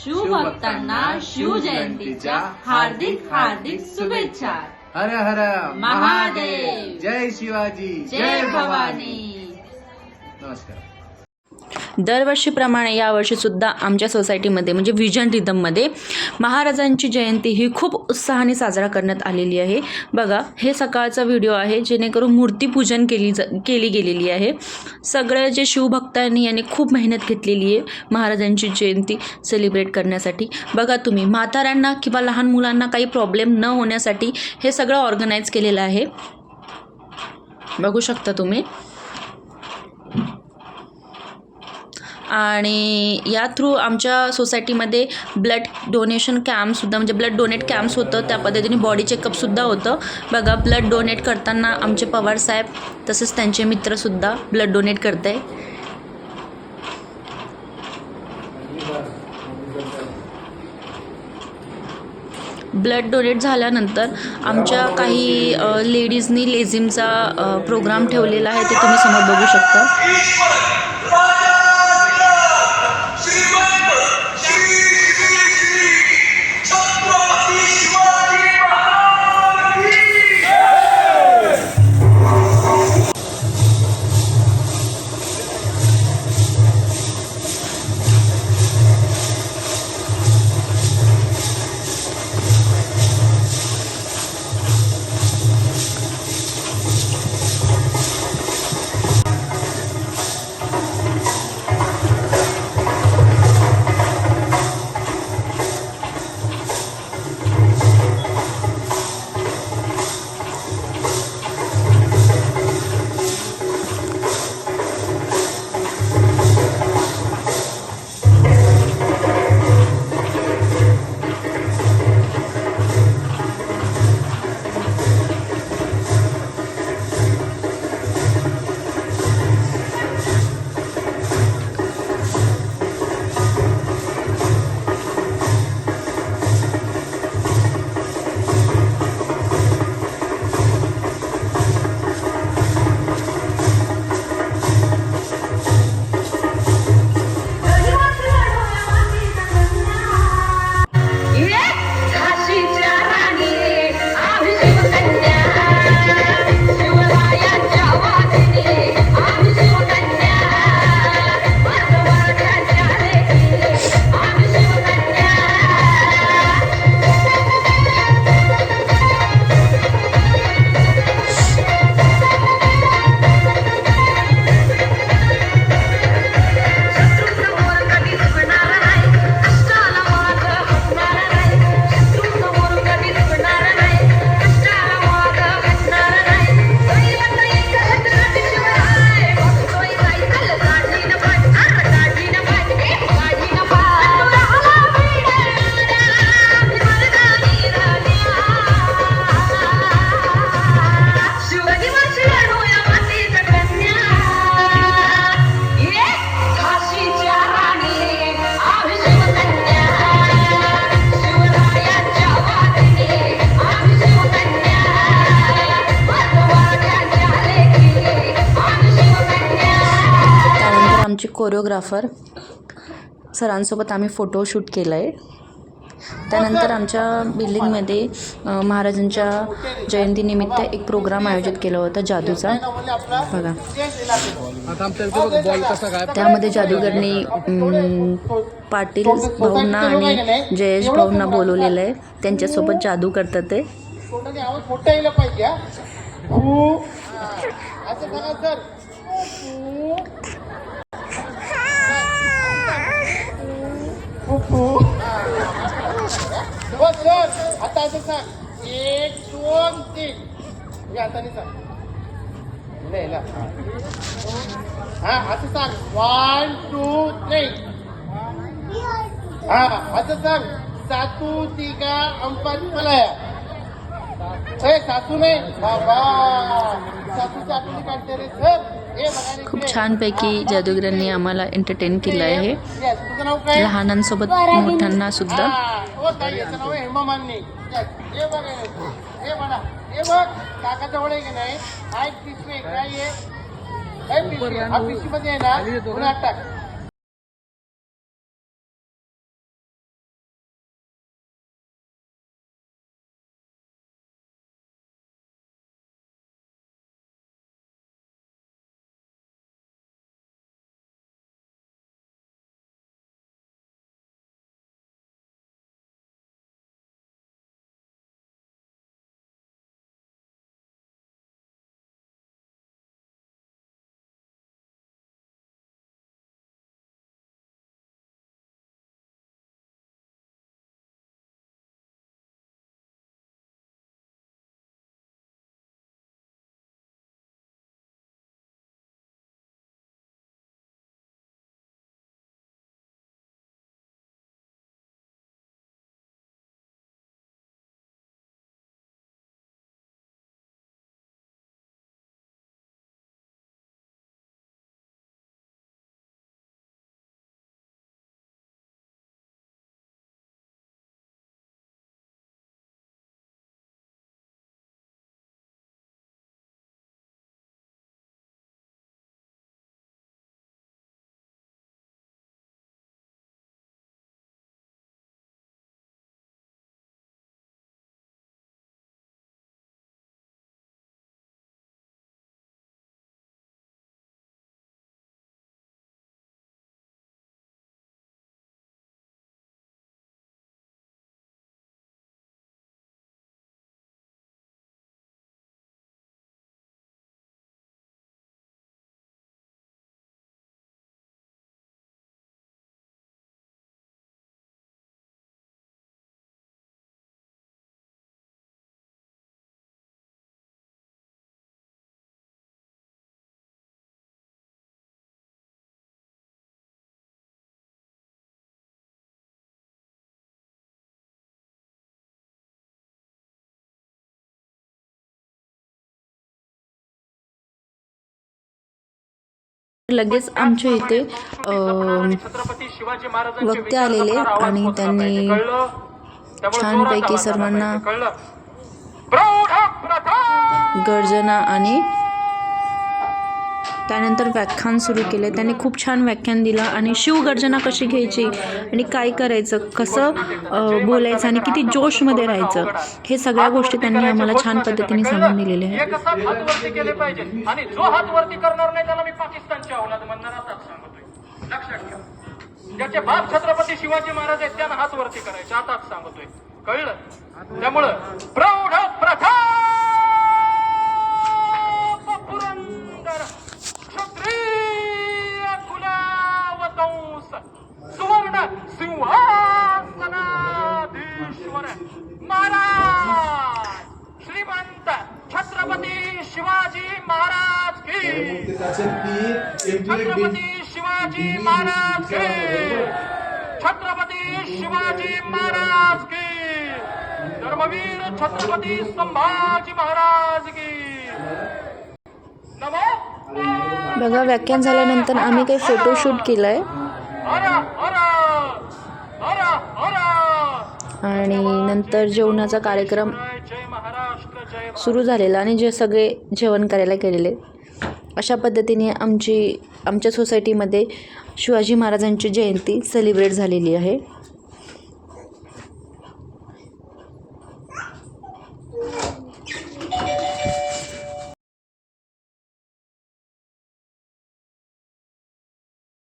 शिवभक्तांना शिवजयंतीच्या हार्दिक हार्दिक शुभेच्छा. हर हर महादेव. जय शिवाजी, जय भवानी. नमस्कार. दरवर्षीप्रमाणे यावर्षी सुद्धा आमच्या सोसायटीमध्ये म्हणजे व्हिजन रिदममध्ये महाराजांची जयंती ही खूप उत्साहाने साजरा करण्यात आलेली आहे. बघा, हे सकाळचा व्हिडिओ आहे जेणेकरून मूर्तीपूजन केली गेलेली आहे. सगळ्या जे शिवभक्तांनी यांनी खूप मेहनत घेतलेली आहे महाराजांची जयंती सेलिब्रेट करण्यासाठी. बघा तुम्ही, म्हाताऱ्यांना किंवा लहान मुलांना काही प्रॉब्लेम न होण्यासाठी हे सगळं ऑर्गनाईज केलेलं आहे. बघू शकता तुम्ही. आणि या थ्रू आमच्या सोसायटीमध्ये ब्लड डोनेशन कॅम्पसुद्धा म्हणजे ब्लड डोनेट कॅम्प्स होतं. त्या पद्धतीने बॉडी चेकअपसुद्धा होतं. बघा, ब्लड डोनेट करताना आमचे पवारसाहेब तसेच त्यांचे मित्रसुद्धा ब्लड डोनेट करत आहे. ब्लड डोनेट झाल्यानंतर आमच्या काही लेडीजनी लेझिमचा प्रोग्राम ठेवलेला आहे, ते तुम्ही समोर बघू शकता. आमचे कोरिओग्राफर सरांसोबत आम्ही फोटोशूट केलं आहे. त्यानंतर आमच्या बिल्डिंगमध्ये महाराजांच्या जयंतीनिमित्त एक प्रोग्राम आयोजित केला होता जादूचा. बघा, त्यामध्ये जादूगरनी पाटील भाऊंना आणि जयेश भाऊंना बोलवलेलं आहे. त्यांच्यासोबत जादू करतात ते. आता असं सांग, 1 2 3 या हाताने सांग. हा, असं सांग, 1 2 3. हा, असं सांग, 7 3 4 मलाया. सासू नाही बाबा, सासूची आठवणी काढते रे सर. खूप छानपैकी जादूगिरांनी आम्हाला एंटरटेन केलं आहे. तुझं नाव काय? लहानांसोबत मोठ्यांना सुद्धा. याचं नाव आहे हेमा माननी. हे बघ, हे म्हणा, हे बघ, काकाजवळ आहे की नाही, हा एक पिशवी आहे. काय आहे? हा पिशवीमध्ये आहे ना, टाक. लगेच आमच्या इथे छत्रपती शिवाजी महाराजांचे वक्ते आलेले आणि त्यांनी छानपैकी सर्वांना गर्जना आणि त्यानंतर व्याख्यान सुरू केले. त्यांनी खूप छान व्याख्यान दिलं आणि शिवगर्जना कशी घ्यायची आणि काय करायचं, कसं बोलायचं आणि किती जोशमध्ये राहायचं, हे सगळ्या गोष्टी त्यांनी आम्हाला छान पद्धतीने सांगून दिलेल्या आहेत. हात वरती केले पाहिजे आणि जो हात वरती करणार नाही त्याला मी पाकिस्तानची औलाद म्हणणार आताच सांगतोय. लक्षात घ्या, ज्याचे बाप छत्रपती शिवाजी महाराज आहेत त्यांना हात वरती करायचे, आताच सांगतोय. कळलं? त्यामुळं प्रौढ प्रताप पुरंदर क्षत्रिय कुलावतंस सुवर्ण सिंहासनाधीश्वर महाराज श्रीमंत छत्रपती शिवाजी महाराज की, छत्रपती शिवाजी महाराज की, छत्रपती शिवाजी महाराज की, धर्मवीर छत्रपती संभाजी महाराज की. नमो. बघा, व्याख्यान झाल्यानंतर आम्ही काही फोटोशूट केलं आहे आणि नंतर जेवणाचा कार्यक्रम सुरू झालेला आणि जे सगळे जेवण करायला गेलेले. अशा पद्धतीने आमच्या सोसायटीमध्ये शिवाजी महाराजांची जयंती सेलिब्रेट झालेली आहे.